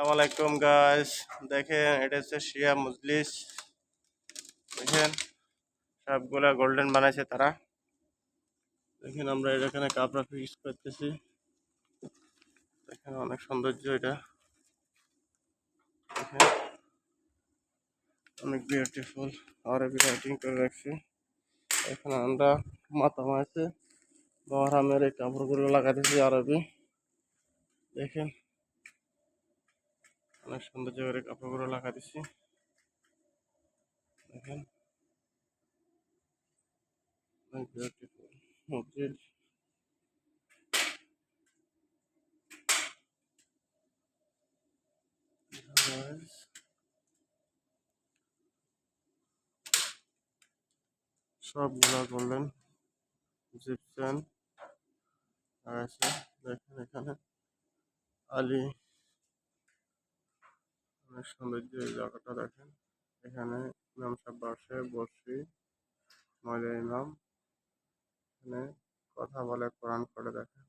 আসসালামু আলাইকুম গাইস। দেখেন এটা হচ্ছে শিয়া মজলিস। দেখেন সবগুলা গোল্ডেন বানাইছে তারা। দেখেন আমরা এখানে কাপড় ফিক্স করতেছি। দেখেন অনেক সৌন্দর্য এটা। দেখেন অনেক বিউটিফুল আরবি রাইটিং করে রাখছি। এখানে আমরা মাথা মারছে মহরামের এই কাপড়গুলো লাগাতেছি আরবি। দেখেন অনেক সৌন্দর্য করে কাপড়গুলো লাগা দিচ্ছি। দেখেন অনেক বিউটিফুল মসজিদ। সবগুলা গোল্ডেন জিপসেন আছে। দেখেন এখানে আলী অনেক সৌন্দর্য এই জায়গাটা দেখেন। এখানে ইমাম সাহেব বসি ময়লা ইমাম এখানে কথা বলে কোরআন পড়ে। দেখেন